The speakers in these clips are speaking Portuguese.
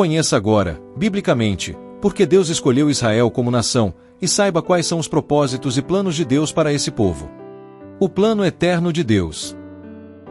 Conheça agora, biblicamente, porque Deus escolheu Israel como nação, e saiba quais são os propósitos e planos de Deus para esse povo. O plano eterno de Deus.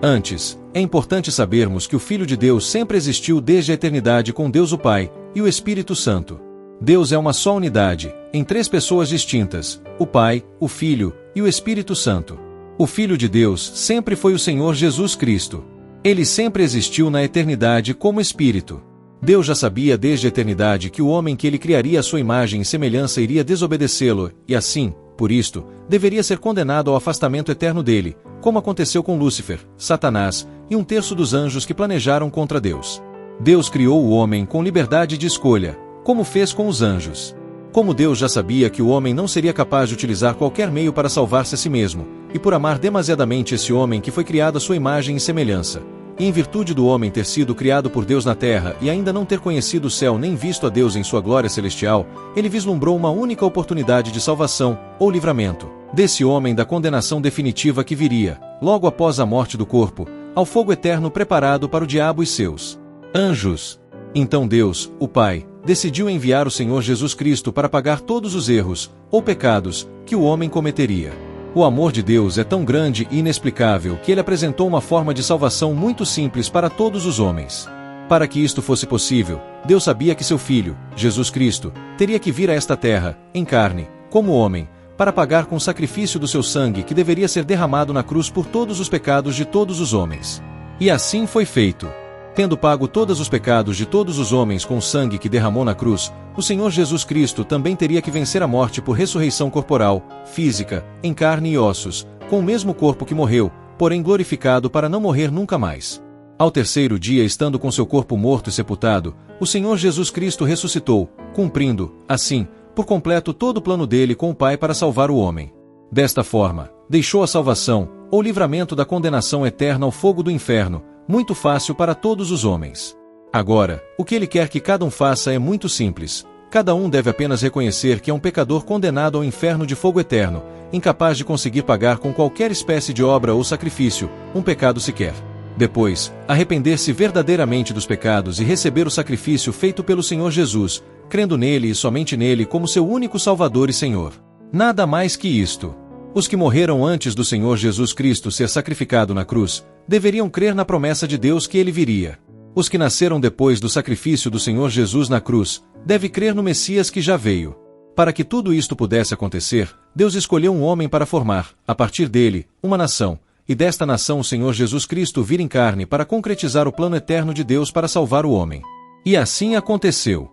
Antes, é importante sabermos que o Filho de Deus sempre existiu desde a eternidade com Deus o Pai e o Espírito Santo. Deus é uma só unidade, em 3 pessoas distintas, o Pai, o Filho e o Espírito Santo. O Filho de Deus sempre foi o Senhor Jesus Cristo. Ele sempre existiu na eternidade como Espírito. Deus já sabia desde a eternidade que o homem que ele criaria à sua imagem e semelhança iria desobedecê-lo, e assim, por isto, deveria ser condenado ao afastamento eterno dele, como aconteceu com Lúcifer, Satanás e 1/3 dos anjos que planejaram contra Deus. Deus criou o homem com liberdade de escolha, como fez com os anjos. Como Deus já sabia que o homem não seria capaz de utilizar qualquer meio para salvar-se a si mesmo, e por amar demasiadamente esse homem que foi criado à sua imagem e semelhança, e em virtude do homem ter sido criado por Deus na terra e ainda não ter conhecido o céu nem visto a Deus em sua glória celestial, ele vislumbrou uma única oportunidade de salvação, ou livramento, desse homem da condenação definitiva que viria, logo após a morte do corpo, ao fogo eterno preparado para o diabo e seus anjos. Então Deus, o Pai, decidiu enviar o Senhor Jesus Cristo para pagar todos os erros, ou pecados, que o homem cometeria. O amor de Deus é tão grande e inexplicável que ele apresentou uma forma de salvação muito simples para todos os homens. Para que isto fosse possível, Deus sabia que seu Filho, Jesus Cristo, teria que vir a esta terra, em carne, como homem, para pagar com o sacrifício do seu sangue que deveria ser derramado na cruz por todos os pecados de todos os homens. E assim foi feito. Tendo pago todos os pecados de todos os homens com o sangue que derramou na cruz, o Senhor Jesus Cristo também teria que vencer a morte por ressurreição corporal, física, em carne e ossos, com o mesmo corpo que morreu, porém glorificado para não morrer nunca mais. Ao 3º dia, estando com seu corpo morto e sepultado, o Senhor Jesus Cristo ressuscitou, cumprindo, assim, por completo todo o plano dele com o Pai para salvar o homem. Desta forma, deixou a salvação, ou livramento da condenação eterna ao fogo do inferno, muito fácil para todos os homens. Agora, o que ele quer que cada um faça é muito simples. Cada um deve apenas reconhecer que é um pecador condenado ao inferno de fogo eterno, incapaz de conseguir pagar com qualquer espécie de obra ou sacrifício, um pecado sequer. Depois, arrepender-se verdadeiramente dos pecados e receber o sacrifício feito pelo Senhor Jesus, crendo nele e somente nele como seu único Salvador e Senhor. Nada mais que isto. Os que morreram antes do Senhor Jesus Cristo ser sacrificado na cruz, deveriam crer na promessa de Deus que ele viria. Os que nasceram depois do sacrifício do Senhor Jesus na cruz, devem crer no Messias que já veio. Para que tudo isto pudesse acontecer, Deus escolheu um homem para formar, a partir dele, uma nação, e desta nação o Senhor Jesus Cristo vir em carne para concretizar o plano eterno de Deus para salvar o homem. E assim aconteceu.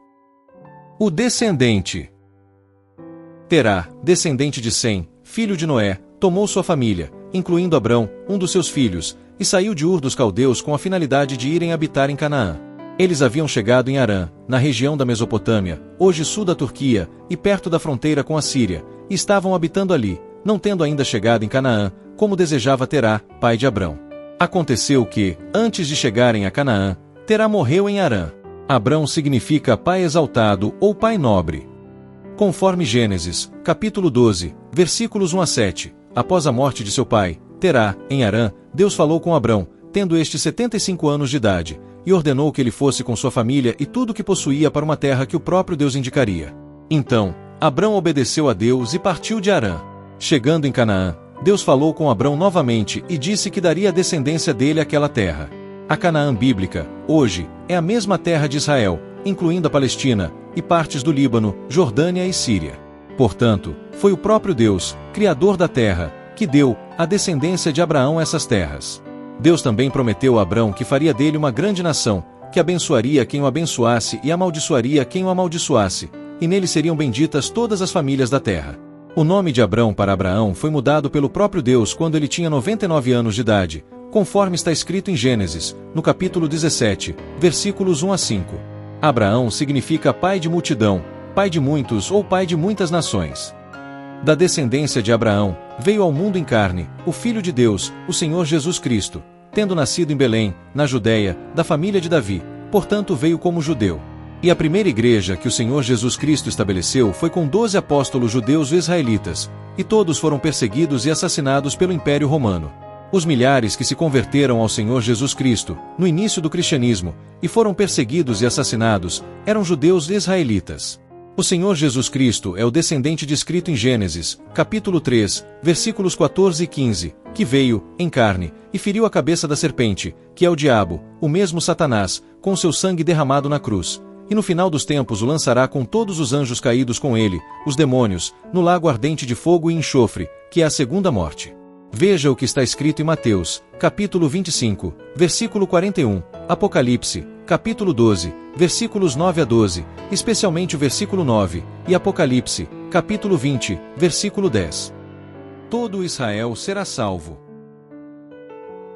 O descendente Terá, descendente de Sem, filho de Noé, tomou sua família, incluindo Abrão, um dos seus filhos, e saiu de Ur dos Caldeus com a finalidade de irem habitar em Canaã. Eles haviam chegado em Harã, na região da Mesopotâmia, hoje sul da Turquia, e perto da fronteira com a Síria, e estavam habitando ali, não tendo ainda chegado em Canaã, como desejava Terá, pai de Abrão. Aconteceu que, antes de chegarem a Canaã, Terá morreu em Harã. Abrão significa pai exaltado ou pai nobre. Conforme Gênesis, capítulo 12, versículos 1 a 7, após a morte de seu pai, Terá, em Harã, Deus falou com Abrão, tendo este 75 anos de idade, e ordenou que ele fosse com sua família e tudo o que possuía para uma terra que o próprio Deus indicaria. Então, Abrão obedeceu a Deus e partiu de Harã. Chegando em Canaã, Deus falou com Abrão novamente e disse que daria a descendência dele àquela terra. A Canaã bíblica, hoje, é a mesma terra de Israel, incluindo a Palestina, e partes do Líbano, Jordânia e Síria. Portanto, foi o próprio Deus, Criador da terra, que deu à descendência de Abraão essas terras. Deus também prometeu a Abrão que faria dele uma grande nação, que abençoaria quem o abençoasse e amaldiçoaria quem o amaldiçoasse, e nele seriam benditas todas as famílias da terra. O nome de Abrão para Abraão foi mudado pelo próprio Deus quando ele tinha 99 anos de idade, conforme está escrito em Gênesis, no capítulo 17, versículos 1 a 5. Abraão significa pai de multidão, pai de muitos ou pai de muitas nações. Da descendência de Abraão, veio ao mundo em carne, o Filho de Deus, o Senhor Jesus Cristo, tendo nascido em Belém, na Judéia, da família de Davi, portanto veio como judeu. E a primeira igreja que o Senhor Jesus Cristo estabeleceu foi com 12 apóstolos judeus israelitas, e todos foram perseguidos e assassinados pelo Império Romano. Os milhares que se converteram ao Senhor Jesus Cristo, no início do cristianismo, e foram perseguidos e assassinados, eram judeus israelitas. O Senhor Jesus Cristo é o descendente descrito em Gênesis, capítulo 3, versículos 14 e 15, que veio, em carne, e feriu a cabeça da serpente, que é o diabo, o mesmo Satanás, com seu sangue derramado na cruz. E no final dos tempos o lançará com todos os anjos caídos com ele, os demônios, no lago ardente de fogo e enxofre, que é a segunda morte. Veja o que está escrito em Mateus, capítulo 25, versículo 41, Apocalipse, capítulo 12, versículos 9 a 12, especialmente o versículo 9, e Apocalipse, capítulo 20, versículo 10. Todo Israel será salvo.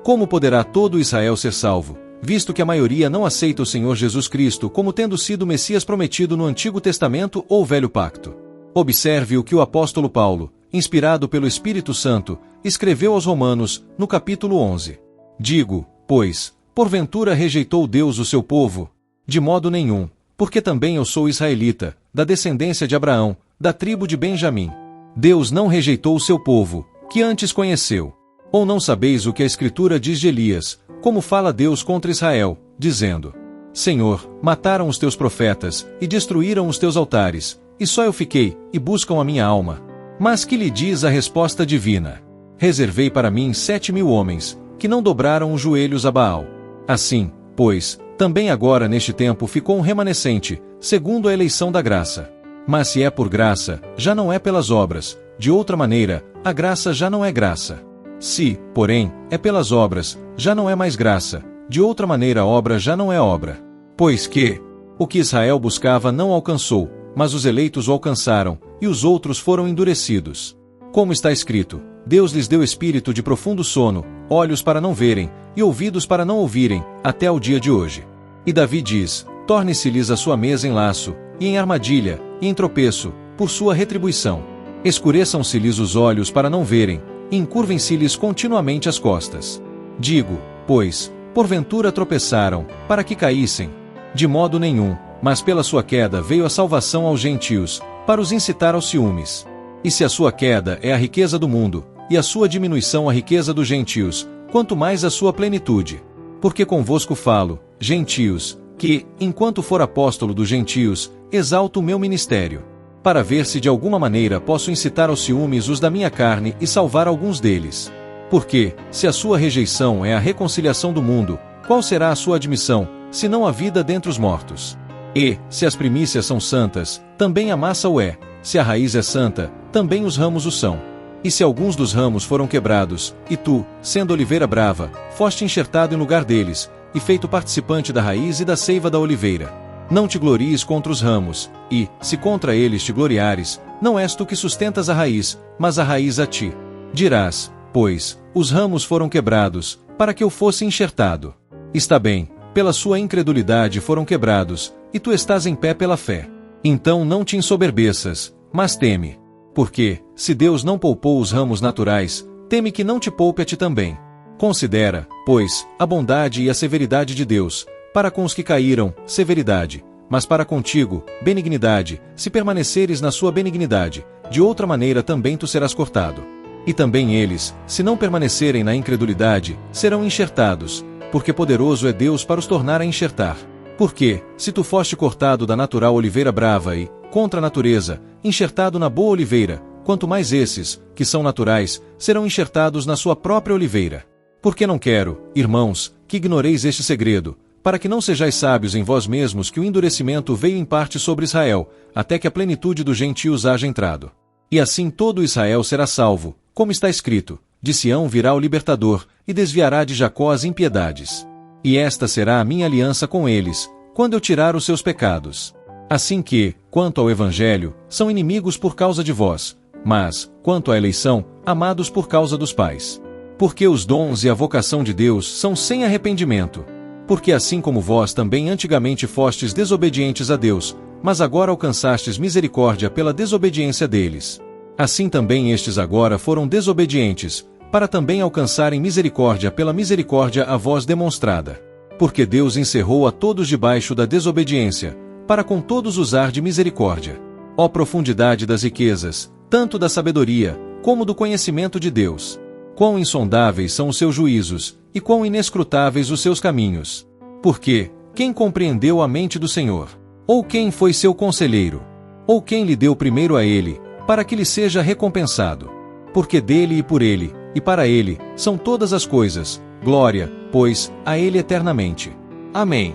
Como poderá todo Israel ser salvo, visto que a maioria não aceita o Senhor Jesus Cristo como tendo sido o Messias prometido no Antigo Testamento ou Velho Pacto? Observe o que o apóstolo Paulo, inspirado pelo Espírito Santo, escreveu aos Romanos, no capítulo 11. Digo, pois, porventura rejeitou Deus o seu povo? De modo nenhum, porque também eu sou israelita, da descendência de Abraão, da tribo de Benjamim. Deus não rejeitou o seu povo, que antes conheceu. Ou não sabeis o que a Escritura diz de Elias, como fala Deus contra Israel, dizendo: Senhor, mataram os teus profetas, e destruíram os teus altares, e só eu fiquei, e buscam a minha alma. Mas que lhe diz a resposta divina? Reservei para mim 7.000 homens, que não dobraram os joelhos a Baal. Assim, pois, também agora neste tempo ficou um remanescente, segundo a eleição da graça. Mas se é por graça, já não é pelas obras, de outra maneira, a graça já não é graça. Se, porém, é pelas obras, já não é mais graça, de outra maneira a obra já não é obra. Pois que o que Israel buscava não alcançou, mas os eleitos o alcançaram, e os outros foram endurecidos. Como está escrito, Deus lhes deu espírito de profundo sono, olhos para não verem, e ouvidos para não ouvirem, até o dia de hoje. E Davi diz: torne-se-lhes a sua mesa em laço, e em armadilha, e em tropeço, por sua retribuição. Escureçam-se-lhes os olhos para não verem, e encurvem-se-lhes continuamente as costas. Digo, pois, porventura tropeçaram, para que caíssem? De modo nenhum, mas pela sua queda veio a salvação aos gentios, para os incitar aos ciúmes. E se a sua queda é a riqueza do mundo, e a sua diminuição a riqueza dos gentios, quanto mais a sua plenitude. Porque convosco falo, gentios, que, enquanto for apóstolo dos gentios, exalto o meu ministério, para ver se de alguma maneira posso incitar aos ciúmes os da minha carne e salvar alguns deles. Porque, se a sua rejeição é a reconciliação do mundo, qual será a sua admissão, senão a vida dentre os mortos? E, se as primícias são santas, também a massa o é, se a raiz é santa, também os ramos o são. E se alguns dos ramos foram quebrados, e tu, sendo oliveira brava, foste enxertado em lugar deles, e feito participante da raiz e da seiva da oliveira. Não te glories contra os ramos, e, se contra eles te gloriares, não és tu que sustentas a raiz, mas a raiz a ti. Dirás, pois, os ramos foram quebrados, para que eu fosse enxertado. Está bem, pela sua incredulidade foram quebrados, e tu estás em pé pela fé. Então não te ensoberbeças, mas teme. Porque, se Deus não poupou os ramos naturais, teme que não te poupe a ti também. Considera, pois, a bondade e a severidade de Deus, para com os que caíram, severidade, mas para contigo, benignidade, se permaneceres na sua benignidade, de outra maneira também tu serás cortado. E também eles, se não permanecerem na incredulidade, serão enxertados, porque poderoso é Deus para os tornar a enxertar. Porque, se tu foste cortado da natural oliveira brava e, contra a natureza, enxertado na boa oliveira, quanto mais esses, que são naturais, serão enxertados na sua própria oliveira. Porque não quero, irmãos, que ignoreis este segredo, para que não sejais sábios em vós mesmos que o endurecimento veio em parte sobre Israel, até que a plenitude dos gentios haja entrado. E assim todo Israel será salvo, como está escrito: de Sião virá o libertador, e desviará de Jacó as impiedades. E esta será a minha aliança com eles, quando eu tirar os seus pecados. Assim que, quanto ao Evangelho, são inimigos por causa de vós, mas, quanto à eleição, amados por causa dos pais. Porque os dons e a vocação de Deus são sem arrependimento. Porque assim como vós também antigamente fostes desobedientes a Deus, mas agora alcançastes misericórdia pela desobediência deles. Assim também estes agora foram desobedientes, para também alcançarem misericórdia pela misericórdia a vós demonstrada. Porque Deus encerrou a todos debaixo da desobediência, para com todos usar de misericórdia. Ó profundidade das riquezas, tanto da sabedoria, como do conhecimento de Deus! Quão insondáveis são os seus juízos, e quão inescrutáveis os seus caminhos. Porque, quem compreendeu a mente do Senhor? Ou quem foi seu conselheiro? Ou quem lhe deu primeiro a ele, para que lhe seja recompensado? Porque dele e por ele, e para ele, são todas as coisas, glória, pois, a ele eternamente. Amém.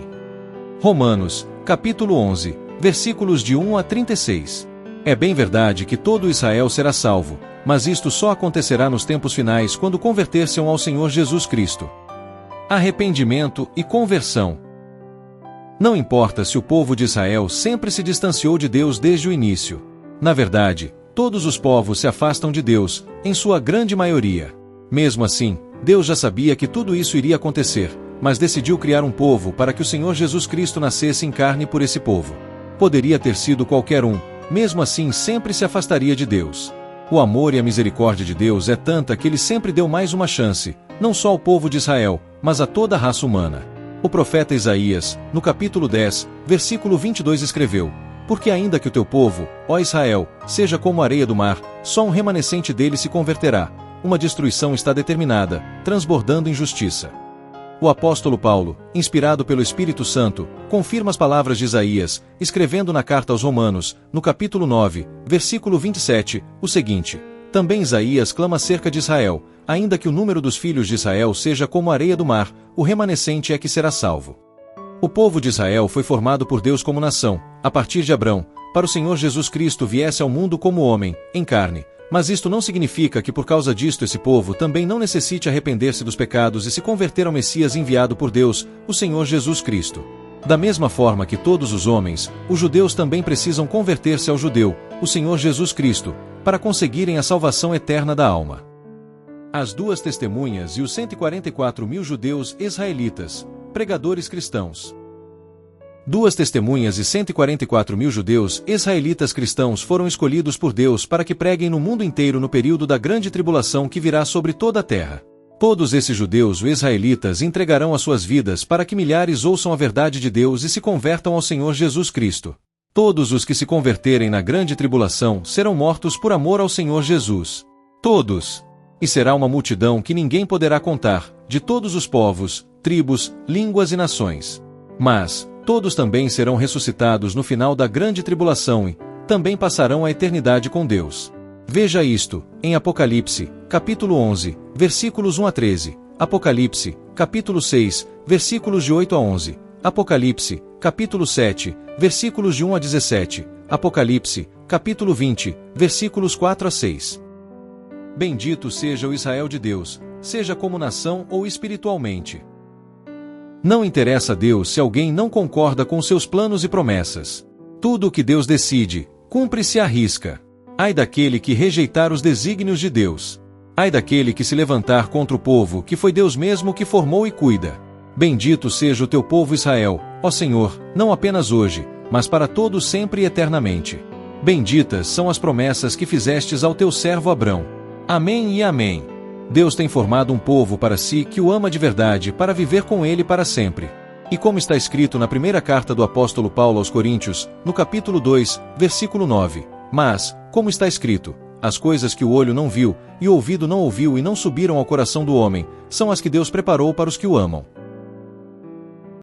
Romanos, capítulo 11, versículos de 1 a 36. É bem verdade que todo Israel será salvo, mas isto só acontecerá nos tempos finais quando converter-se ao Senhor Jesus Cristo. Arrependimento e conversão. Não importa se o povo de Israel sempre se distanciou de Deus desde o início. Na verdade, todos os povos se afastam de Deus, em sua grande maioria. Mesmo assim, Deus já sabia que tudo isso iria acontecer, mas decidiu criar um povo para que o Senhor Jesus Cristo nascesse em carne por esse povo. Poderia ter sido qualquer um, mesmo assim sempre se afastaria de Deus. O amor e a misericórdia de Deus é tanta que ele sempre deu mais uma chance, não só ao povo de Israel, mas a toda a raça humana. O profeta Isaías, no capítulo 10, versículo 22 escreveu: Porque ainda que o teu povo, ó Israel, seja como a areia do mar, só um remanescente dele se converterá. Uma destruição está determinada, transbordando em justiça. O apóstolo Paulo, inspirado pelo Espírito Santo, confirma as palavras de Isaías, escrevendo na carta aos Romanos, no capítulo 9, versículo 27, o seguinte: Também Isaías clama acerca de Israel, ainda que o número dos filhos de Israel seja como a areia do mar, o remanescente é que será salvo. O povo de Israel foi formado por Deus como nação, a partir de Abrão, para o Senhor Jesus Cristo viesse ao mundo como homem, em carne. Mas isto não significa que por causa disto esse povo também não necessite arrepender-se dos pecados e se converter ao Messias enviado por Deus, o Senhor Jesus Cristo. Da mesma forma que todos os homens, os judeus também precisam converter-se ao judeu, o Senhor Jesus Cristo, para conseguirem a salvação eterna da alma. As duas testemunhas e os 144.000 judeus israelitas, pregadores cristãos. Duas testemunhas e 144.000 judeus israelitas cristãos foram escolhidos por Deus para que preguem no mundo inteiro no período da grande tribulação que virá sobre toda a terra. Todos esses judeus ou israelitas entregarão as suas vidas para que milhares ouçam a verdade de Deus e se convertam ao Senhor Jesus Cristo. Todos os que se converterem na grande tribulação serão mortos por amor ao Senhor Jesus. Todos. E será uma multidão que ninguém poderá contar, de todos os povos, tribos, línguas e nações. Mas todos também serão ressuscitados no final da grande tribulação e também passarão a eternidade com Deus. Veja isto, em Apocalipse, capítulo 11, versículos 1 a 13, Apocalipse, capítulo 6, versículos de 8 a 11, Apocalipse, capítulo 7, versículos de 1 a 17, Apocalipse, capítulo 20, versículos 4 a 6. Bendito seja o Israel de Deus, seja como nação ou espiritualmente. Não interessa a Deus se alguém não concorda com seus planos e promessas. Tudo o que Deus decide, cumpre-se à risca. Ai daquele que rejeitar os desígnios de Deus. Ai daquele que se levantar contra o povo que foi Deus mesmo que formou e cuida. Bendito seja o teu povo Israel, ó Senhor, não apenas hoje, mas para todos sempre e eternamente. Benditas são as promessas que fizestes ao teu servo Abrão. Amém e amém. Deus tem formado um povo para si que o ama de verdade para viver com ele para sempre. E como está escrito na primeira carta do apóstolo Paulo aos Coríntios, no capítulo 2, versículo 9, mas, como está escrito, as coisas que o olho não viu, e o ouvido não ouviu e não subiram ao coração do homem, são as que Deus preparou para os que o amam.